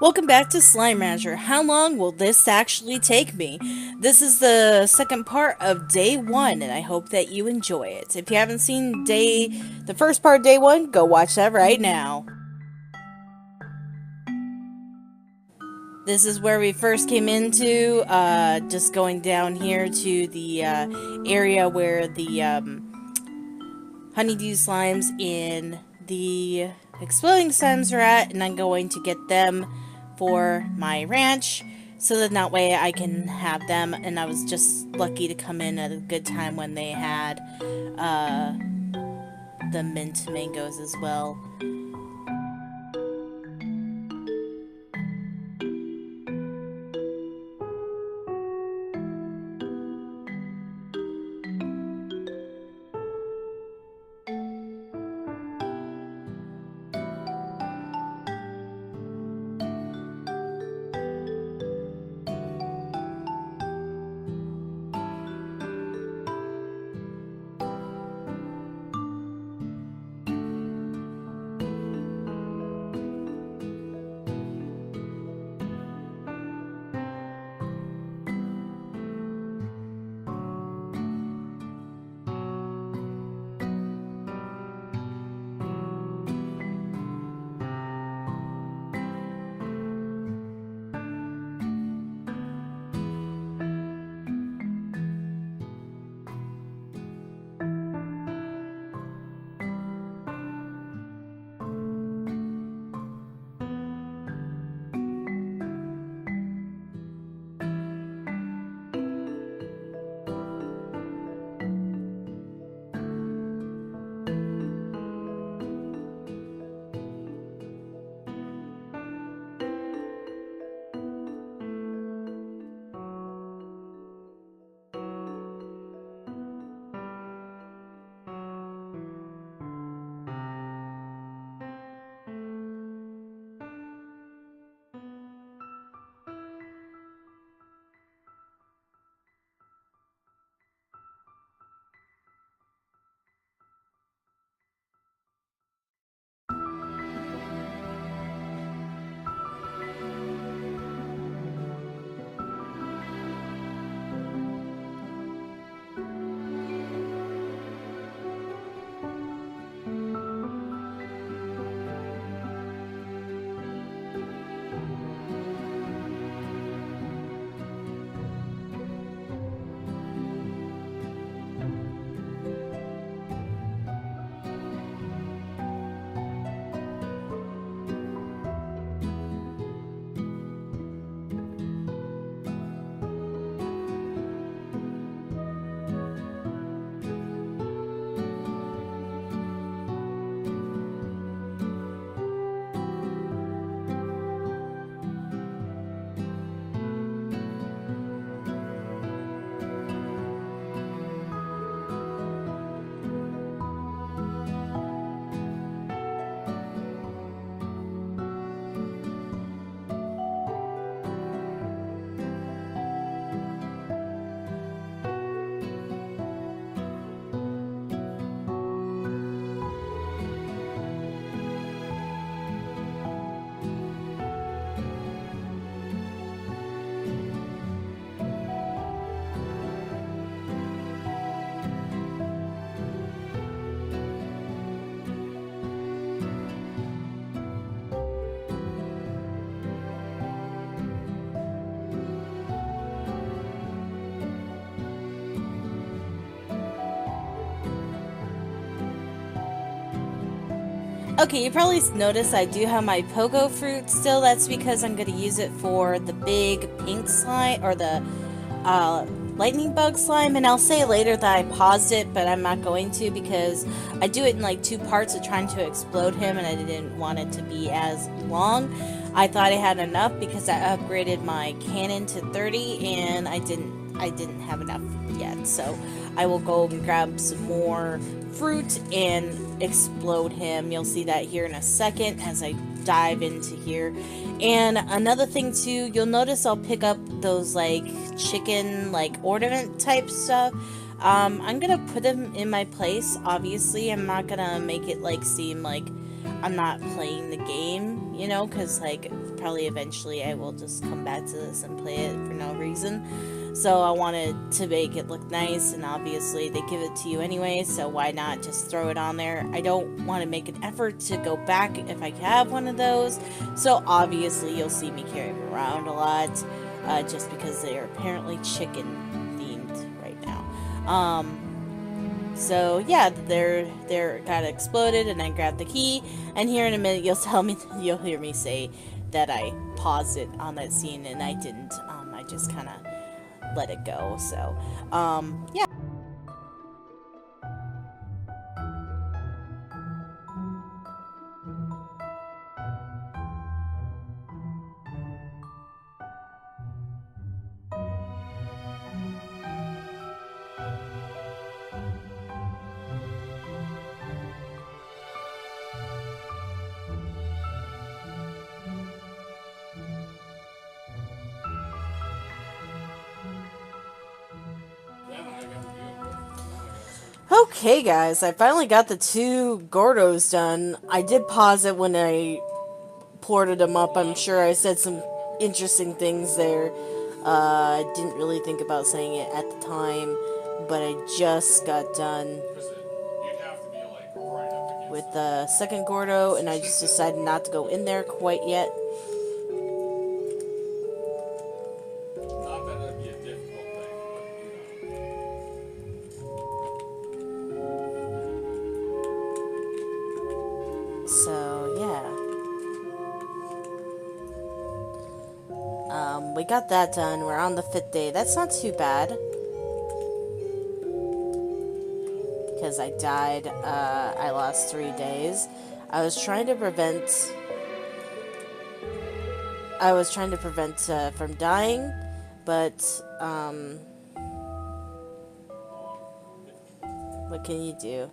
Welcome back to Slime Rancher. How long will this actually take me? This is the second part of day one, and I hope that you enjoy it. If you haven't seen the first part of day one, go watch that right now. This is where we first came into, just going down here to the area where the honeydew slimes in the exploding slimes are at, and I'm going to get them for my ranch so that way I can have them. And I was just lucky to come in at a good time when they had uh, the mint mangoes as well. Okay, you probably noticed I do have my pogo fruit still. That's because I'm going to use it for the big pink slime, or the uh, lightning bug slime. And I'll say later that I paused it, but I'm not going to because I do it in like two parts of trying to explode him, and I didn't want it to be as long. I thought I had enough because I upgraded my cannon to 30, and I didn't have enough yet. So I will go and grab some more fruit and explode him. You'll see that here in a second as I dive into here. And another thing too, you'll notice I'll pick up those like chicken like ornament type stuff. I'm gonna put them in my place. Obviously, I'm not gonna make it like seem like I'm not playing the game, because like probably eventually I will just come back to this and play it for no reason. So I wanted to make it look nice, and obviously they give it to you anyway, so why not just throw it on there? I don't want to make an effort to go back if I have one of those, so obviously you'll see me carry them around a lot, just because they are apparently chicken themed right now. So yeah, they're kind of exploded, and I grabbed the key. And here in a minute, you'll hear me say that I paused it on that scene, and I didn't. I just kind of let it go. So yeah. Okay, guys, I finally got the 2 Gordos done. I did pause it when I ported them up. I'm sure I said some interesting things there. I didn't really think about saying it at the time, but I just got done with the second Gordo, and I just decided not to go in there quite yet. So, yeah. We got that done. We're on the 5th day. That's not too bad. Because I died, I lost 3 days. I was trying to prevent from dying, but, what can you do?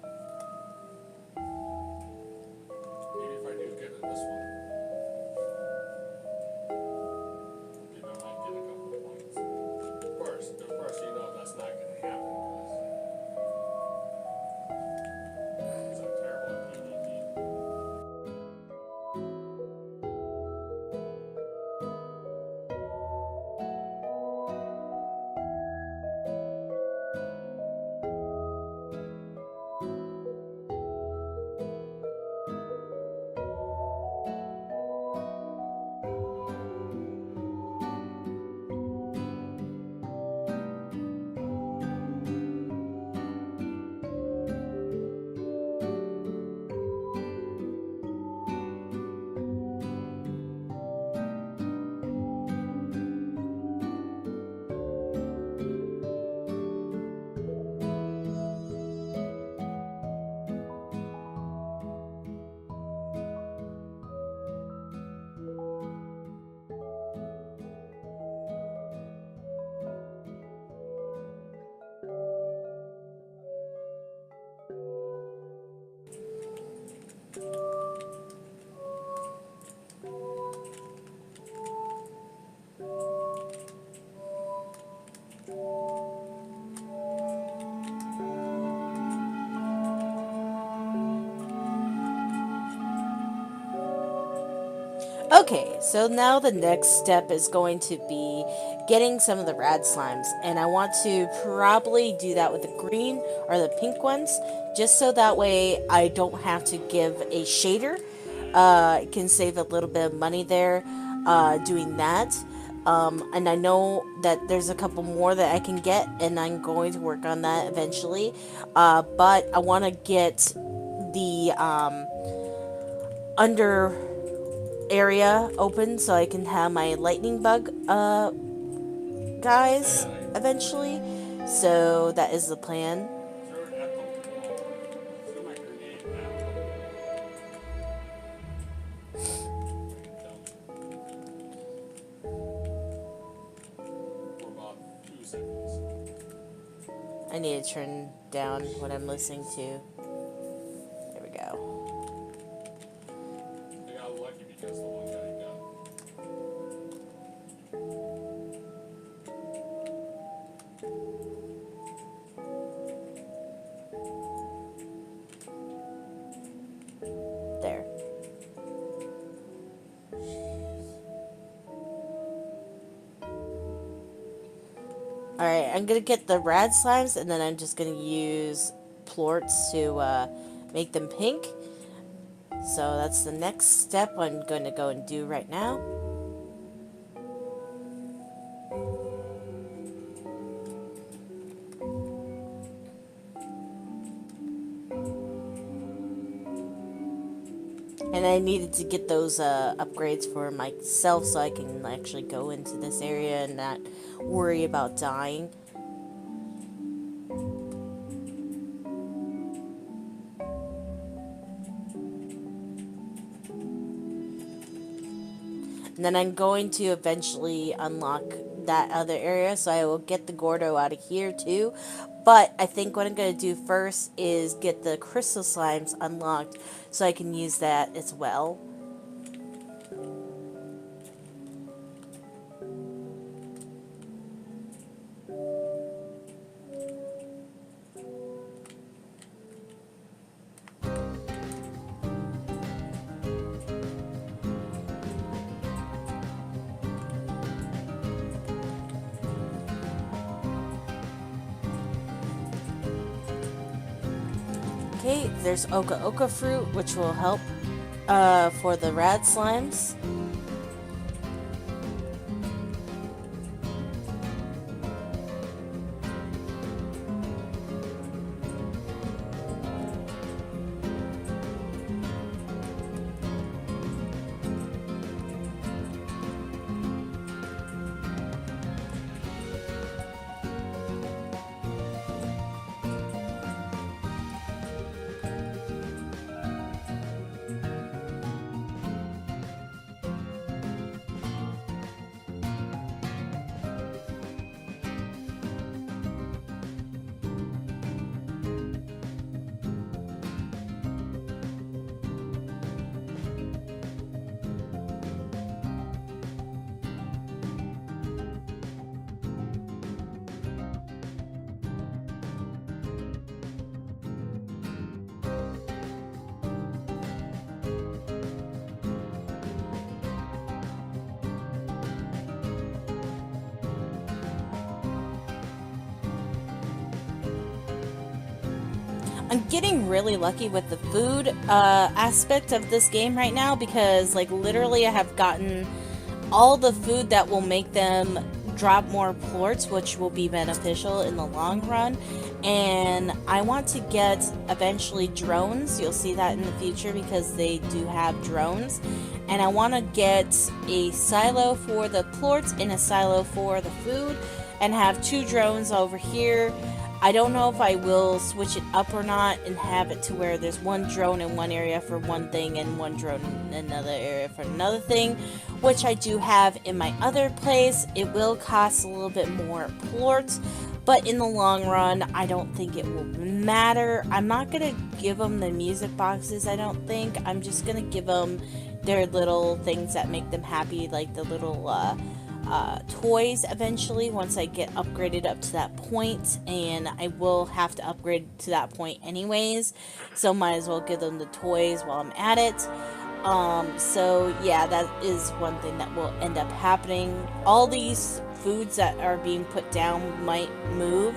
Okay, so now the next step is going to be getting some of the rad slimes, and I want to probably do that with the green or the pink ones, just so that way I don't have to give a shader. It can save a little bit of money there, doing that. And I know that there's a couple more that I can get, and I'm going to work on that eventually. But I want to get the under area open so I can have my lightning bug guys eventually. So that is the plan. I need to turn down what I'm listening to. There we go. There. Alright, I'm gonna get the rad slimes, and then I'm just gonna use plorts to make them pink. So that's the next step I'm gonna go and do right now. And I needed to get those upgrades for myself so I can actually go into this area and not worry about dying. And then I'm going to eventually unlock that other area, so I will get the Gordo out of here too. But I think what I'm going to do first is get the crystal slimes unlocked so I can use that as well. Okay, there's Oka Oka fruit, which will help for the rad slimes. I'm getting really lucky with the food aspect of this game right now because, like, literally I have gotten all the food that will make them drop more plorts, which will be beneficial in the long run. And I want to get eventually drones. You'll see that in the future because they do have drones. And I want to get a silo for the plorts and a silo for the food and have 2 drones over here. I don't know if I will switch it up or not and have it to where there's 1 drone in one area for one thing and 1 drone in another area for another thing, which I do have in my other place. It will cost a little bit more plorts, but in the long run, I don't think it will matter. I'm not going to give them the music boxes, I don't think. I'm just going to give them their little things that make them happy, like the little toys eventually once I get upgraded up to that point, and I will have to upgrade to that point anyways, so might as well give them the toys while I'm at it. So yeah, that is one thing that will end up happening. All these foods that are being put down might move.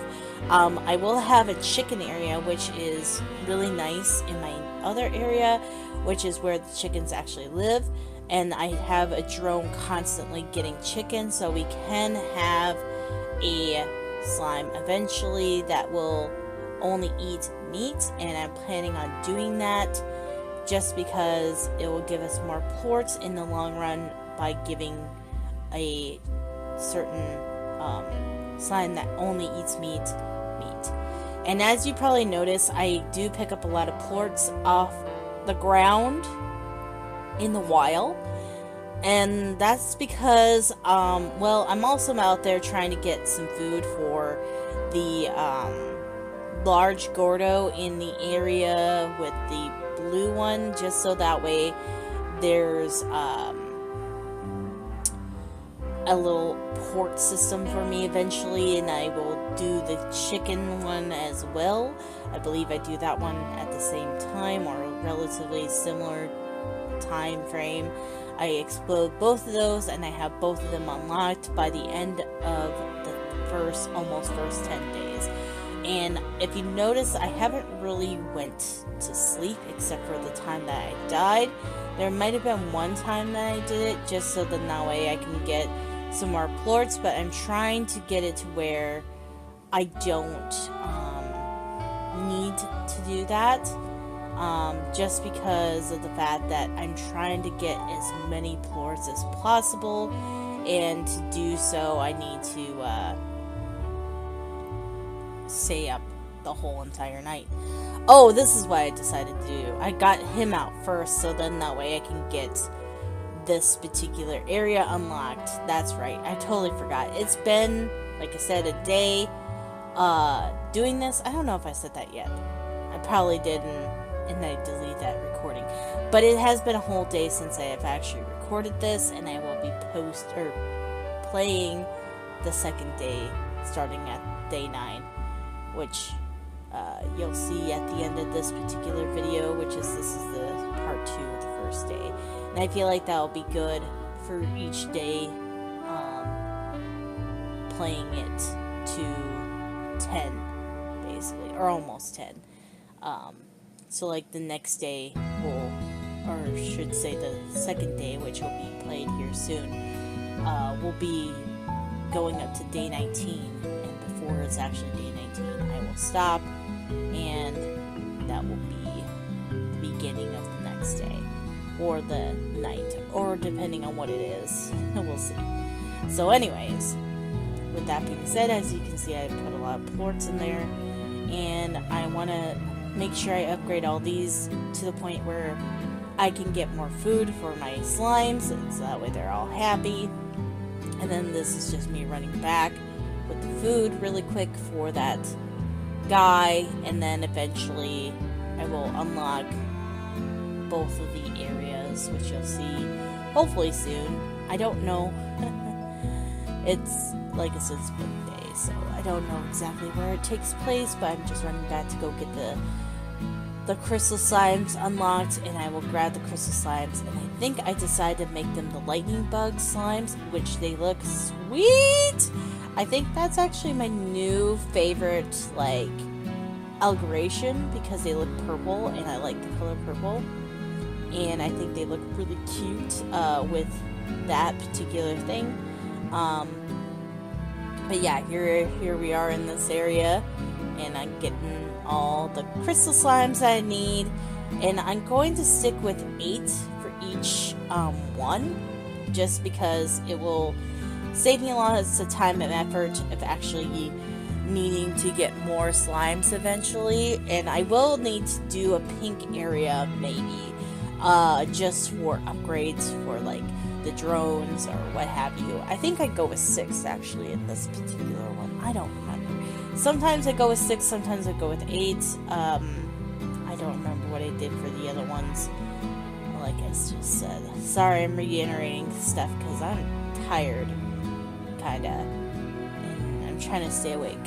I will have a chicken area, which is really nice in my other area, which is where the chickens actually live. And I have a drone constantly getting chicken, so we can have a slime eventually that will only eat meat, and I'm planning on doing that just because it will give us more plorts in the long run by giving a certain slime that only eats meat. And as you probably notice, I do pick up a lot of plorts off the ground in the wild, and that's because well, I'm also out there trying to get some food for the large Gordo in the area with the blue one, just so that way there's a little port system for me eventually, and I will do the chicken one as well. I believe I do that one at the same time or a relatively similar time frame. I explode both of those, and I have both of them unlocked by the end of the first 10 days. And if you notice, I haven't really went to sleep except for the time that I died. There might have been one time that I did it just so that way I can get some more plorts, but I'm trying to get it to where I don't need to do that, just because of the fact that I'm trying to get as many plorts as possible, and to do so I need to stay up the whole entire night. Oh, this is what I decided to do. I got him out first, so then that way I can get this particular area unlocked. That's right, I totally forgot. It's been, like I said, a day doing this. I don't know if I said that yet. I probably didn't, and I deleted that recording. But it has been a whole day since I have actually recorded this, and I will be playing the second day starting at day 9, which you'll see at the end of this particular video, which is this is the part 2 of the first day. And I feel like that will be good for each day, playing it to 10, basically, or almost 10. So like the next day will, or should say the second day, which will be played here soon, will be going up to day 19, and before it's actually day 19, I will stop, and that will be the beginning of the next day, or the night, or depending on what it is, we'll see. So anyways, with that being said, as you can see, I put a lot of plorts in there, and I want to make sure I upgrade all these to the point where I can get more food for my slimes, so that way they're all happy. And then this is just me running back with the food really quick for that guy, and then eventually I will unlock both of the areas, which you'll see hopefully soon. I don't know. It's, like I said, it's been a day, so I don't know exactly where it takes place, but I'm just running back to go get the crystal slimes unlocked, and I will grab the crystal slimes, and I think I decided to make them the lightning bug slimes, which they look sweet. I think that's actually my new favorite, like, algorithm, because they look purple, and I like the color purple, and I think they look really cute with that particular thing. But yeah, here we are in this area, and I'm getting all the crystal slimes that I need, and I'm going to stick with 8 for each one, just because it will save me a lot of time and effort of actually needing to get more slimes eventually. And I will need to do a pink area maybe, just for upgrades for like the drones or what have you. I think I go with 6 actually in this particular one. I don't remember. Sometimes I go with 6, sometimes I go with 8. I don't remember what I did for the other ones. Like I just said. Sorry, I'm reiterating stuff because I'm tired, kinda. And I'm trying to stay awake.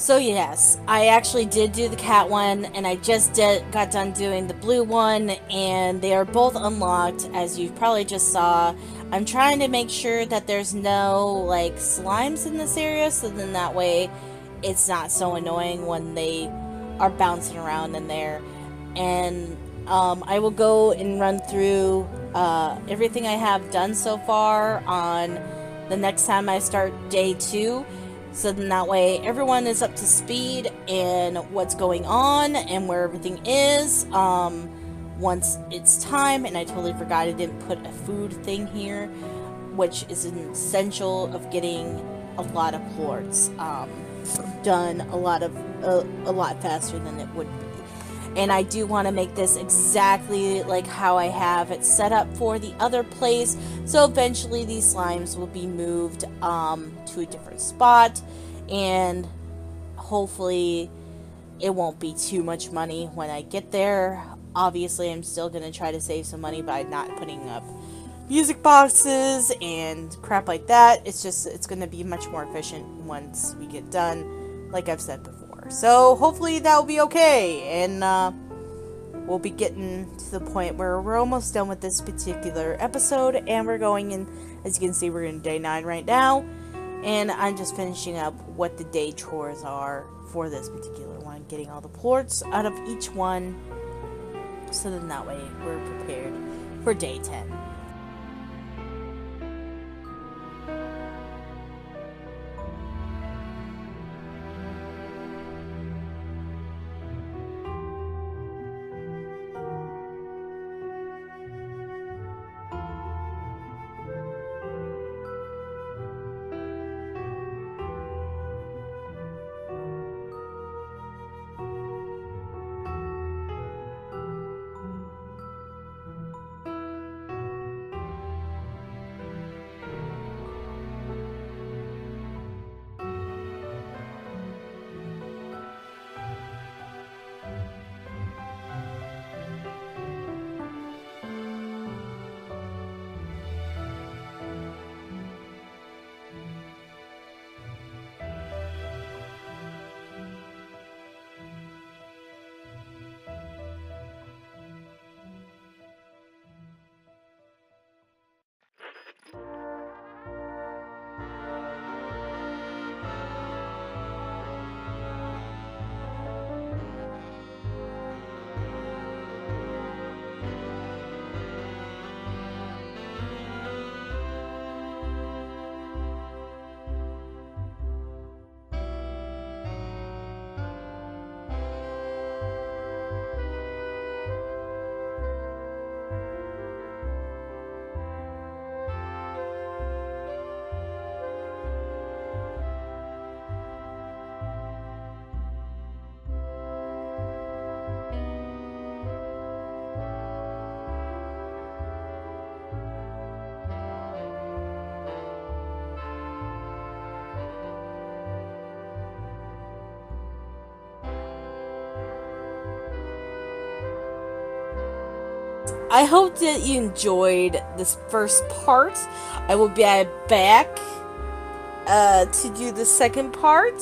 So yes, I actually did do the cat one, and I just got done doing the blue one, and they are both unlocked, as you probably just saw. I'm trying to make sure that there's no, like, slimes in this area, so then that way it's not so annoying when they are bouncing around in there. And I will go and run through everything I have done so far on the next time I start day 2. So then that way everyone is up to speed and what's going on and where everything is once it's time. And I totally forgot I didn't put a food thing here, which is an essential of getting a lot of plorts done a lot faster than it would be. And I do want to make this exactly like how I have it set up for the other place. So eventually these slimes will be moved to a different spot. And hopefully it won't be too much money when I get there. Obviously I'm still going to try to save some money by not putting up music boxes and crap like that. It's going to be much more efficient once we get done, like I've said before. So hopefully that will be okay, and we'll be getting to the point where we're almost done with this particular episode, and we're going in, as you can see, we're in day 9 right now, and I'm just finishing up what the day chores are for this particular one, getting all the plorts out of each one, so then that way we're prepared for day 10. I hope that you enjoyed this first part. I will be back to do the second part.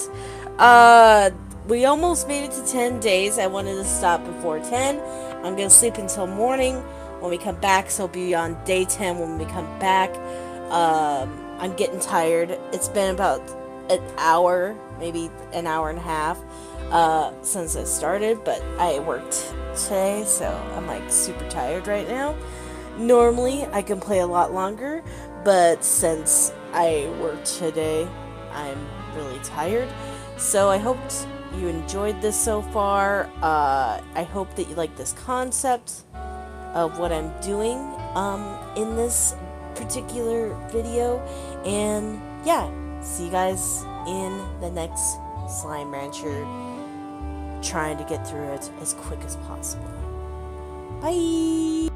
We almost made it to 10 days. I wanted to stop before 10. I'm going to sleep until morning when we come back. So it'll be on day 10 when we come back. I'm getting tired. It's been about an hour, maybe an hour and a half since I started. But I worked today, so I'm like super tired right now. Normally I can play a lot longer, but since I worked today, I'm really tired. So I hoped you enjoyed this so far. I hope that you like this concept of what I'm doing in this particular video. And yeah, see you guys in the next Slime Rancher, trying to get through it as quick as possible. Bye!